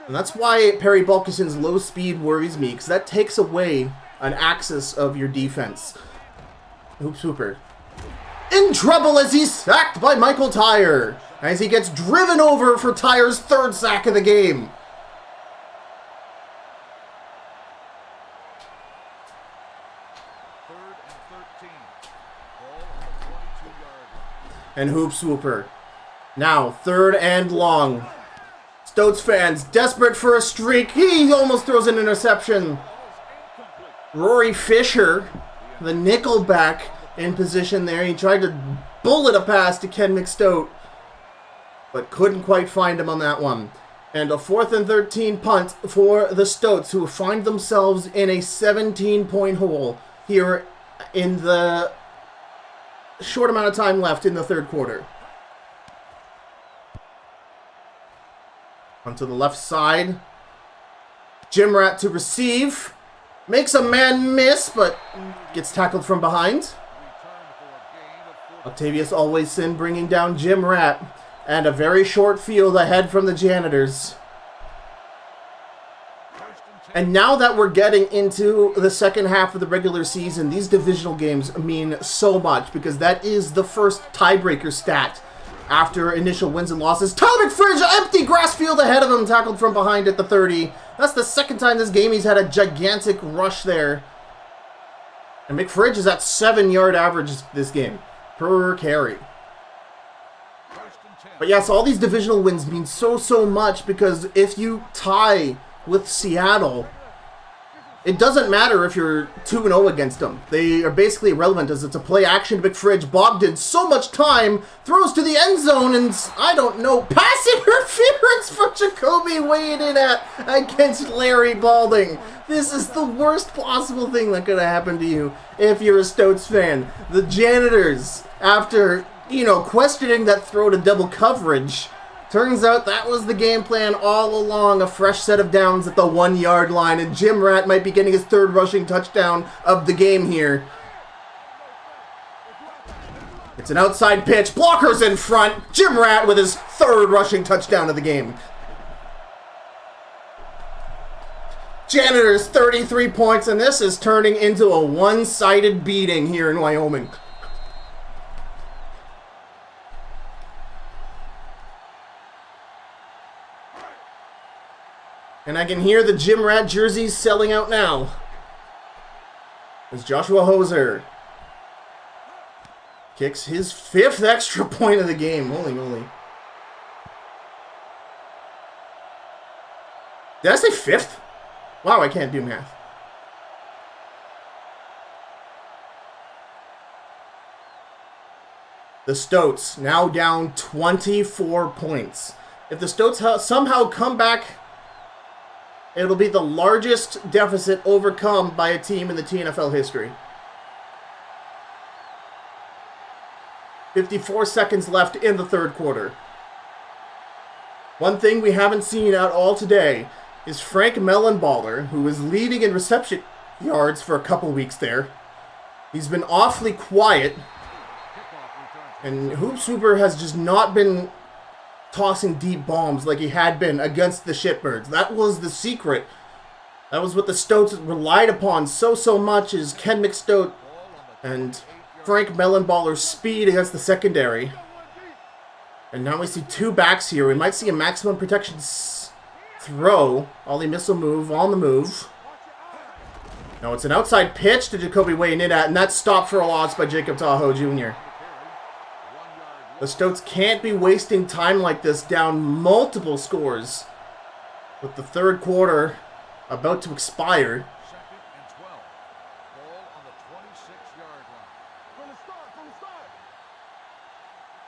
Speaker 3: And that's why Perry Balkison's low speed worries me, because that takes away an axis of your defense. Oops, Hooper. In trouble as he's sacked by Michael Tyre, as he gets driven over for Tyre's 3rd sack of the game. And Hoop Swooper. Now, 3rd and long. Stoats fans desperate for a streak. He almost throws an interception. Rory Fisher, the nickelback, in position there. He tried to bullet a pass to Ken McStoat, but couldn't quite find him on that one. And a 4th and 13 punt for the Stoats, who find themselves in a 17-point hole here in the short amount of time left in the 3rd quarter. Onto the left side. Jim Rat to receive. Makes a man miss, but gets tackled from behind. Octavius Alwayson bringing down Jim Rat. And a very short field ahead from the Janitors. And now that we're getting into the second half of the regular season, these divisional games mean so much, because that is the first tiebreaker stat after initial wins and losses. Tyler McFridge, empty grass field ahead of him, tackled from behind at the 30. That's the second time this game he's had a gigantic rush there. And McFridge is at 7-yard average this game per carry. But yes, all these divisional wins mean so much, because if you tie with Seattle, it doesn't matter if you're 2-0 against them. They are basically irrelevant, as it's a play action to McFridge. Bogdan, so much time, throws to the end zone, and I don't know, pass interference from Jacoby Wade in against Larry Balding. This is the worst possible thing that could have happened to you if you're a Stoats fan. The Janitors, after, questioning that throw to double coverage, turns out that was the game plan all along. A fresh set of downs at the 1-yard line, and Jim Rat might be getting his 3rd rushing touchdown of the game here. It's an outside pitch. Blockers in front. Jim Rat with his 3rd rushing touchdown of the game. Janitors 33 points, and this is turning into a one-sided beating here in Wyoming. And I can hear the Jim Rat jerseys selling out now. As Joshua Hoser kicks his 5th extra point of the game. Holy moly. Did I say 5th? Wow, I can't do math. The Stoats now down 24 points. If the Stoats somehow come back, it'll be the largest deficit overcome by a team in the TNFL history. 54 seconds left in the third quarter. One thing we haven't seen at all today is Frank Mellenballer, who was leading in reception yards for a couple weeks there. He's been awfully quiet, and Hoopswooper has just not been tossing deep bombs like he had been against the Shitbirds. That was the secret. That was what the Stoats relied upon so much, is Ken McStoat and Frank Mellenballer's speed against the secondary. And now we see two backs here. We might see a maximum protection throw. Ollie missile move on the move. No, it's an outside pitch to Jacoby weighing in at, and that's stopped for a loss by Jacob Tahoe Jr. The Stoats can't be wasting time like this, down multiple scores with the third quarter about to expire.
Speaker 1: Second and 12. Ball on the 26-yard line.
Speaker 2: From the start.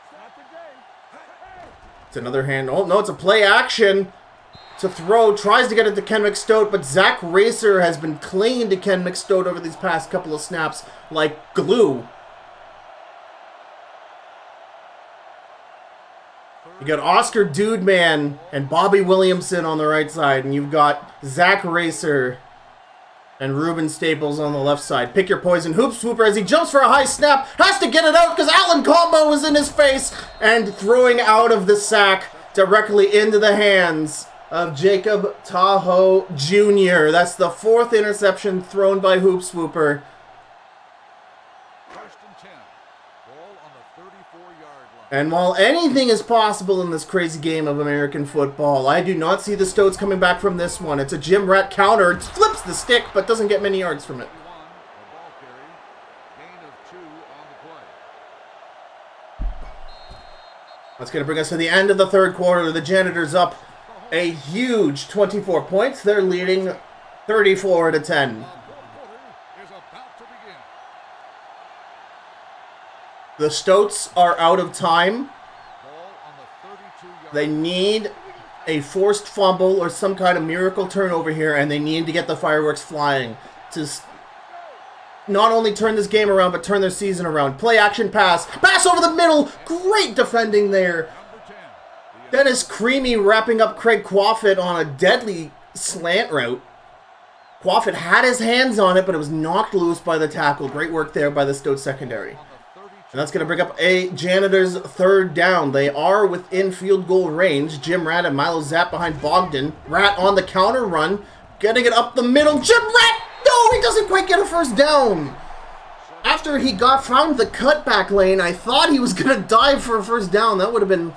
Speaker 2: Start the game.
Speaker 3: It's another hand. Oh, no, it's a play action to throw. Tries to get it to Ken McStoat, but Zach Racer has been clinging to Ken McStoat over these past couple of snaps like glue. You got Oscar Dudeman and Bobby Williamson on the right side, and you've got Zach Racer and Ruben Staples on the left side. Pick your poison. Hoopswooper, as he jumps for a high snap, has to get it out because Alan Combo is in his face and throwing out of the sack directly into the hands of Jacob Tahoe Jr. That's the fourth interception thrown by Hoopswooper.
Speaker 1: First and 10. Ball on the 34-yard line.
Speaker 3: And while anything is possible in this crazy game of American football, I do not see the Stoats coming back from this one. It's a Jim Rat counter. It flips the stick, but doesn't get many yards from it.
Speaker 1: The ball carry. Gain of 2 on the play.
Speaker 3: That's going to bring us to the end of the third quarter. The Janitors up a huge 24 points. They're leading 34-10.
Speaker 1: The fourth quarter is about to begin.
Speaker 3: The Stoats are out of time.
Speaker 1: Ball on the 32-yard
Speaker 3: They need a forced fumble or some kind of miracle turnover here, and they need to get the fireworks flying to not only turn this game around, but turn their season around. Play action pass. Pass over the middle. Great defending there.
Speaker 1: Number 10.
Speaker 3: Dennis Creamy wrapping up Craig Quaffit on a deadly slant route. Quaffit had his hands on it, but it was knocked loose by the tackle. Great work there by the Stoats secondary. And that's going to bring up a Janitors third down. They are within field goal range. Jim Rat and Milo Zapp behind Bogdan. Rat on the counter run. Getting it up the middle. Jim Rat! No, he doesn't quite get a first down. After he found the cutback lane, I thought he was going to dive for a first down. That would have been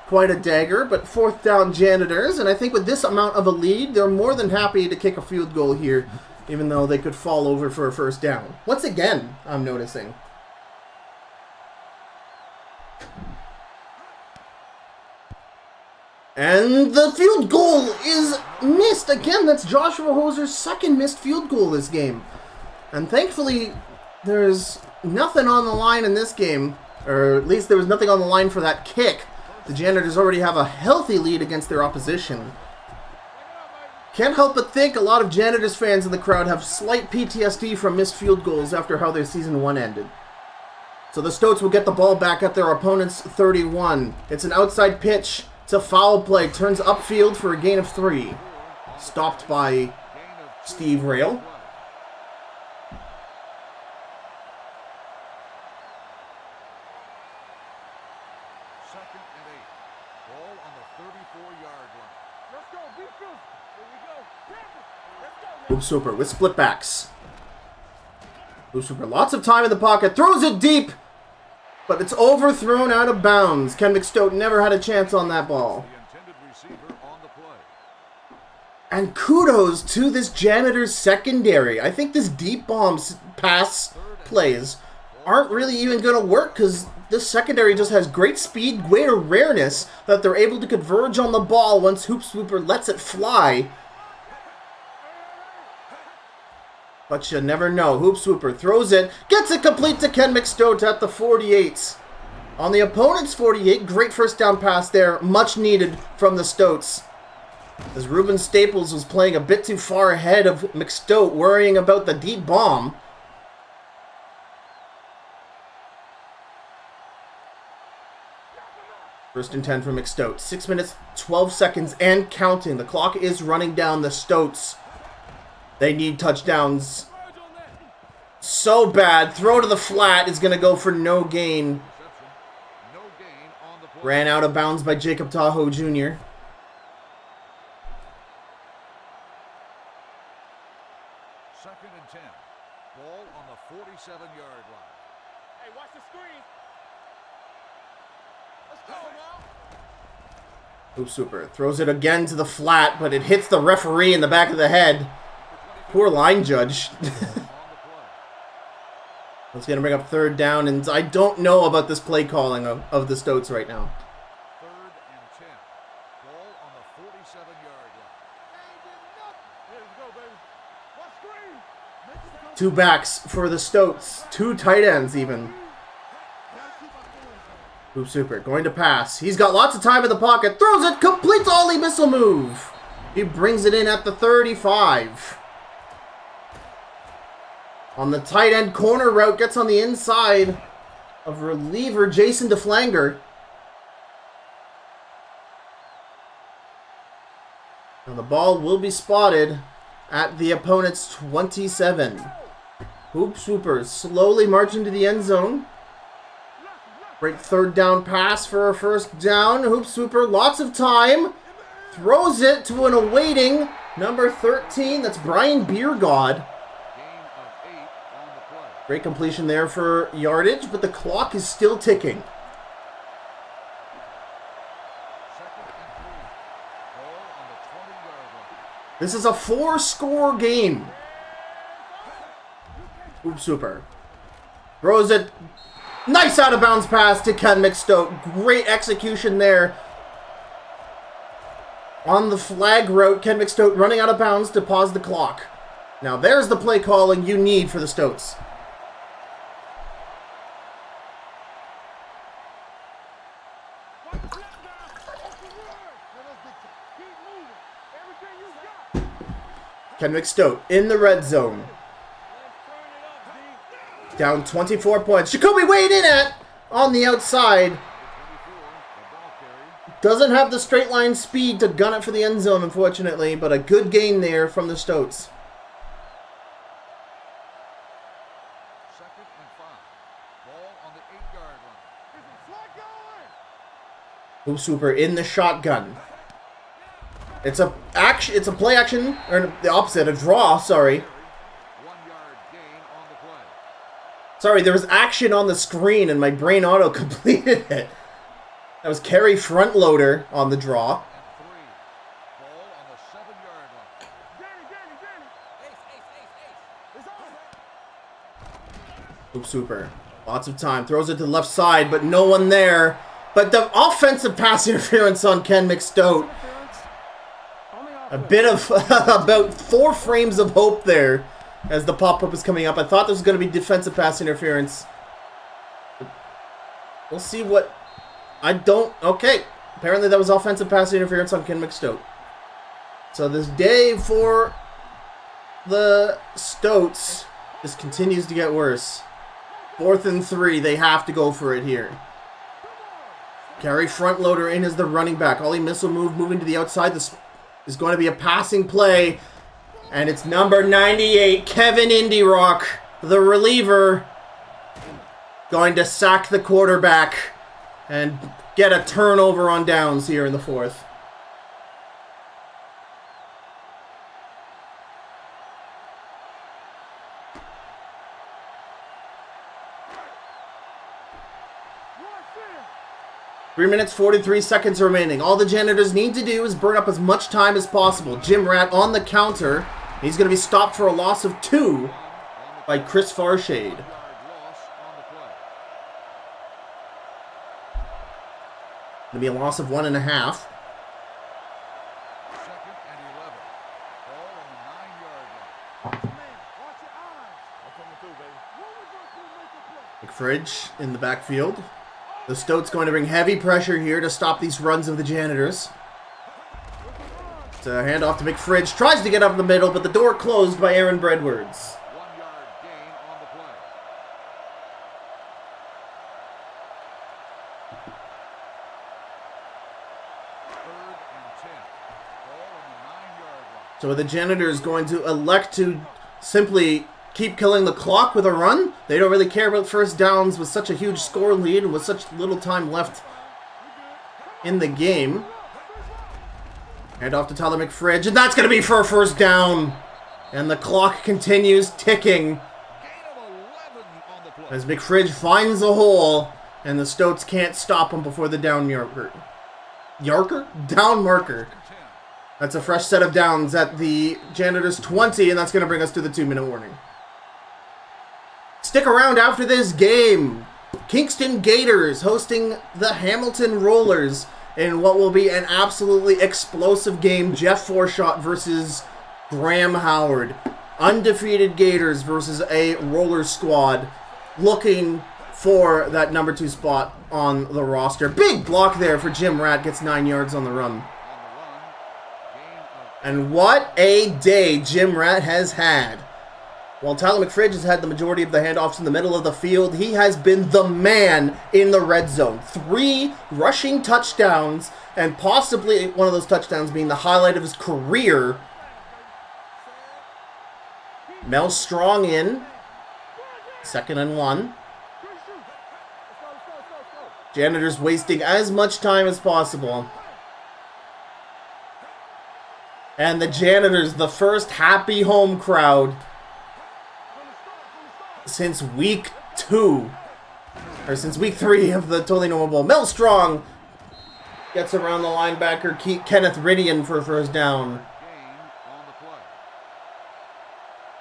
Speaker 3: quite a dagger. But fourth down Janitors. And I think with this amount of a lead, they're more than happy to kick a field goal here, even though they could fall over for a first down. Once again, I'm noticing. And the field goal is missed. Again, that's Joshua Hoser's second missed field goal this game. And thankfully, there's nothing on the line in this game. Or at least there was nothing on the line for that kick. The Janitors already have a healthy lead against their opposition. Can't help but think a lot of Janitors fans in the crowd have slight PTSD from missed field goals after how their season 1 ended. So the Stoats will get the ball back at their opponent's 31. It's an outside pitch. It's a foul play. Turns upfield for a gain of 3. Stopped by Steve Rail.
Speaker 1: Second and 8. Ball on the 34-yard line.
Speaker 2: Let's go. Be good. Here we go. Let's go.
Speaker 3: Hoopswooper with split backs. Hoopswooper, lots of time in the pocket. Throws it deep. But it's overthrown out of bounds. Ken McStoat never had a chance on that ball.
Speaker 1: The intended receiver on the play.
Speaker 3: And kudos to this Janitors secondary. I think this deep bomb pass plays aren't really even going to work because this secondary just has great speed, great awareness that they're able to converge on the ball once Hoopswooper lets it fly. But you never know. Hoop Swooper throws it. Gets it complete to Ken McStoat at the 48. On the opponent's 48. Great first down pass there. Much needed from the Stoats. As Ruben Staples was playing a bit too far ahead of McStoat, worrying about the deep bomb. First and 10 for McStoat. 6 minutes, 12 seconds, and counting. The clock is running down. The Stoats, they need touchdowns so bad. Throw to the flat is going to go for no gain. Ran out of bounds by Jacob Tahoe Jr.
Speaker 1: Second and 10. Ball on the 47-yard line.
Speaker 2: Hey, watch the screen. Let's go now.
Speaker 3: Hoop Swooper throws it again to the flat, but it hits the referee in the back of the head. Poor line judge. It's going to bring up third down, and I don't know about this play calling of the Stoats right now.
Speaker 1: Third and 10. Ball on the 47-yard line.
Speaker 2: Here we go, baby. Watch screen.
Speaker 3: Two backs for the Stoats. Two tight ends even. Hoop Swooper going to pass. He's got lots of time in the pocket. Throws it. Completes ollie missile move. He brings it in at the 35. On the tight end corner route, gets on the inside of reliever Jason DeFlanger. And the ball will be spotted at the opponent's 27. Hoop Swoopers slowly march into the end zone. Great third down pass for a first down. Hoop Swooper, lots of time. Throws it to an awaiting number 13. That's Brian Beergod. Great completion there for yardage, but the clock is still ticking. This is a 4-score game. Hoop Swooper throws it. Nice out of bounds pass to Ken McStoat. Great execution there. On the flag route, Ken McStoat running out of bounds to pause the clock. Now there's the play calling you need for the Stoats. Ken McStoat in the red zone. Down 24 points. Jacoby Wade in it on the outside. Doesn't have the straight line speed to gun it for the end zone, unfortunately, but a good gain there from the Stoats.
Speaker 1: Second and 5. Ball on the 8-yard line.
Speaker 3: Hoop Swooper in the shotgun. It's a play action, or the opposite, a draw, sorry.
Speaker 1: 1-yard gain on the play.
Speaker 3: Sorry, there was action on the screen and my brain auto completed it. That was Kerry front loader on the draw.
Speaker 1: And 3. Ball on the 7-yard line.
Speaker 3: Hoop Swooper. Lots of time. Throws it to the left side, but no one there. But the offensive pass interference on Ken McStoat. A bit of about 4 frames of hope there as the pop-up is coming up. I thought there was going to be defensive pass interference. We'll see what... Okay. Apparently that was offensive pass interference on Ken McStoat. So this day for the Stoats just continues to get worse. 4th and 3. They have to go for it here. Carry front loader in as the running back. Ollie missile move moving to the outside. This is going to be a passing play. And it's number 98, Kevin Indy Rock, the reliever, going to sack the quarterback and get a turnover on downs here in the 4th. Three minutes, 43 seconds remaining. All the Janitors need to do is burn up as much time as possible. Jim Rat on the counter. He's going to be stopped for a loss of 2 by Chris Farshade. Going to be a loss of 1.5.
Speaker 1: Second and 11. Ball on the 9-yard line.
Speaker 3: McFridge in the backfield. The Stoats going to bring heavy pressure here to stop these runs of the Janitors. It's a handoff to McFridge. Tries to get up in the middle, but the door closed by Aaron Bredwards.
Speaker 1: 1 yard gain on the play. Third and 10. Ball on the 9-yard line.
Speaker 3: So are the Janitors going to elect to simply keep killing the clock with a run? They don't really care about first downs with such a huge score lead and with such little time left in the game. Hand off to Tyler McFridge, and that's going to be for a first down. And the clock continues ticking
Speaker 1: Gain of 11 on the play.
Speaker 3: as McFridge finds a hole, and the Stoats can't stop him before the down marker. Down marker.
Speaker 1: 10.
Speaker 3: That's a fresh set of downs at the Janitors 20, and that's going to bring us to the 2-minute warning. Stick around after this game. Kingston Gators hosting the Hamilton Rollers in what will be an absolutely explosive game. Jeff Forshot versus Graham Howard. Undefeated Gators versus a Roller squad looking for that number 2 spot on the roster. Big block there for Jim Ratt. Gets 9 yards on the run.
Speaker 1: On the run. Gain of
Speaker 3: And what a day Jim Ratt has had. While Tyler McFridge has had the majority of the handoffs in the middle of the field, he has been the man in the red zone. 3 rushing touchdowns, and possibly one of those touchdowns being the highlight of his career. Mel Strong in. 2nd and 1. Janitors wasting as much time as possible. And the Janitors, the first happy home crowd since week 2, or since week 3 of the Totally Normal Bowl. Mel Strong gets around the linebacker Kenneth Ridian for a first down.
Speaker 1: gain on the play.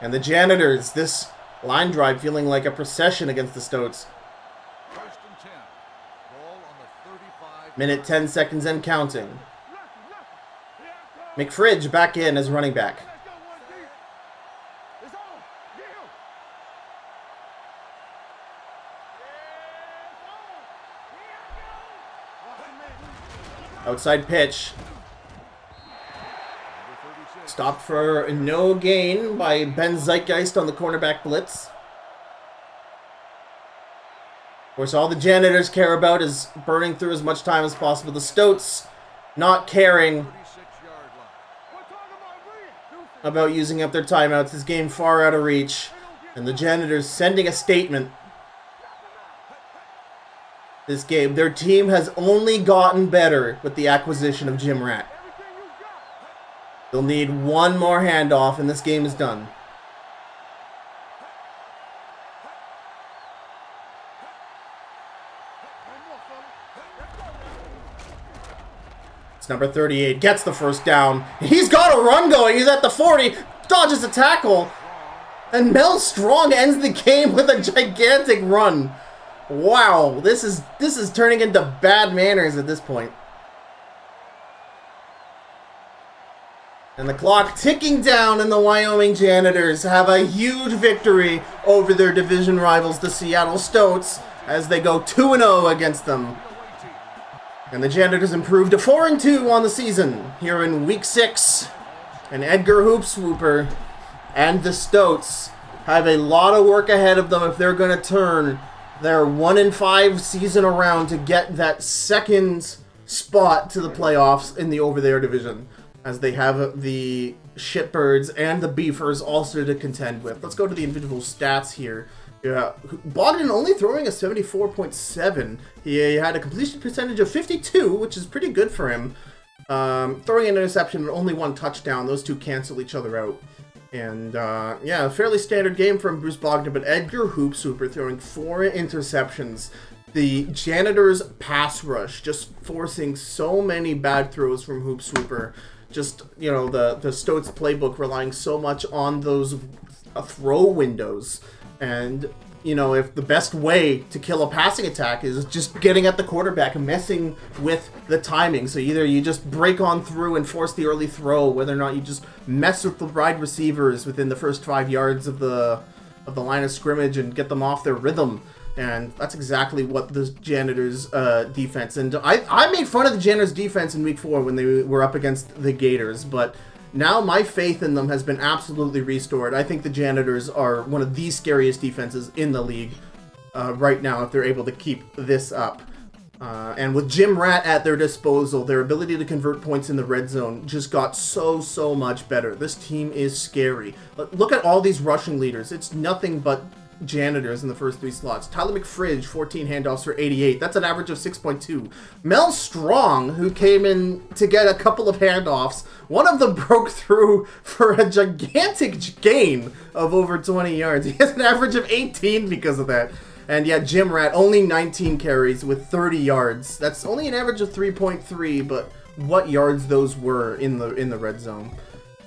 Speaker 3: And the Janitors, this line drive feeling like a procession against the Stoats.
Speaker 1: First and 10. Ball on the 35.
Speaker 3: Minute 10 seconds and counting. McFridge back in as running back. Outside pitch.
Speaker 1: Number 36.
Speaker 3: Stopped for no gain by Ben Zeitgeist on the cornerback blitz. Of course, all the Janitors care about is burning through as much time as possible. The Stoats not caring
Speaker 1: 36-yard line.
Speaker 3: about using up their timeouts. This game far out of reach. And the Janitors sending a statement. This game, their team has only gotten better with the acquisition of Jim Ratt. They'll need one more handoff and this game is done. It's number 38, gets the first down. He's got a run going, he's at the 40, dodges a tackle. And Mel Strong ends the game with a gigantic run. Wow, this is turning into bad manners at this point. And the clock ticking down, and the Wyoming Janitors have a huge victory over their division rivals, the Seattle Stoats, as they go 2-0 against them. And the Janitors improved to 4-2 on the season here in Week 6. And Edgar Hoopswooper and the Stoats have a lot of work ahead of them if they're going to turn their 1-5 season around to get that second spot to the playoffs in the over there division, as they have the Shitbirds and the Beefers also to contend with. Let's go to the individual stats here. Bogdan only throwing a 74.7. He had a completion percentage of 52, which is pretty good for him. Throwing an interception and only 1 touchdown. Those two cancel each other out. And, yeah, a fairly standard game from Bruce Bogdan, but Edgar Hoopswooper throwing 4 interceptions. The Janitors' pass rush just forcing so many bad throws from Hoopswooper. Just, you know, the Stoats playbook relying so much on those throw windows. And, you know, if the best way to kill a passing attack is just getting at the quarterback and messing with the timing. So either you just break on through and force the early throw, whether or not you just mess with the wide receivers within the first 5 yards of the line of scrimmage and get them off their rhythm. And that's exactly what the Janitors defense, and I made fun of the Janitors defense in week 4 when they were up against the Gators, but now my faith in them has been absolutely restored. I think the Janitors are one of the scariest defenses in the league right now if they're able to keep this up. And with Jim Rat at their disposal, their ability to convert points in the red zone just got so much better. This team is scary. Look at all these rushing leaders. It's nothing but Janitors in the first 3 slots. Tyler McFridge, 14 handoffs for 88. That's an average of 6.2. Mel Strong, who came in to get a couple of handoffs, one of them broke through for a gigantic gain of over 20 yards. He has an average of 18 because of that. And yeah, Jim Rat, only 19 carries with 30 yards. That's only an average of 3.3, but what yards those were in the red zone.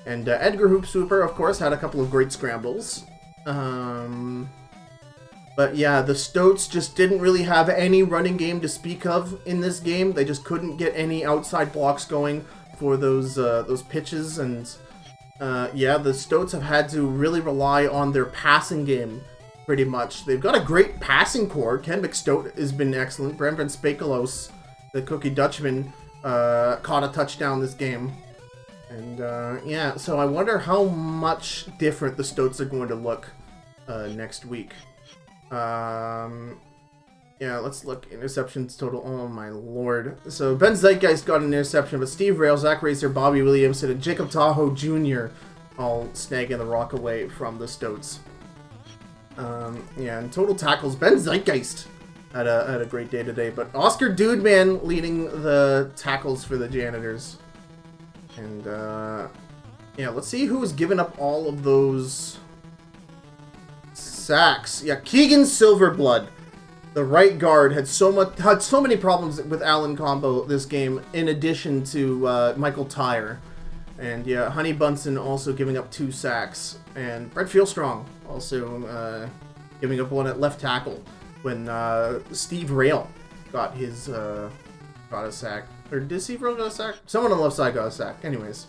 Speaker 3: And Edgar Hoopswooper, of course, had a couple of great scrambles. But yeah, the Stoats just didn't really have any running game to speak of in this game. They just couldn't get any outside blocks going for those pitches, and yeah, the Stoats have had to really rely on their passing game pretty much. They've got a great passing core. Ken McStoat has been excellent. Brandon Spakelos, the Cookie Dutchman, caught a touchdown this game. And yeah, so I wonder how much different the Stoats are going to look next week. Yeah, let's look. Interceptions total. Oh my lord. So Ben Zeitgeist got an interception, but Steve Rail, Zach Racer, Bobby Williamson, and Jacob Tahoe Jr. all snagging the rock away from the Stoats. Yeah, and total tackles. Ben Zeitgeist had a great day today, but Oscar Dudeman leading the tackles for the Janitors. And yeah, let's see who was giving up all of those sacks. Yeah, Keegan Silverblood, the right guard, had so many problems with Allen Combo this game, in addition to Michael Tyre. And yeah, Honey Bunsen also giving up 2 sacks. And Brett Feelstrong also giving up one at left tackle when Steve Rail got his got a sack. Or did Steve Rail get a sack? Someone on the left side got a sack. Anyways,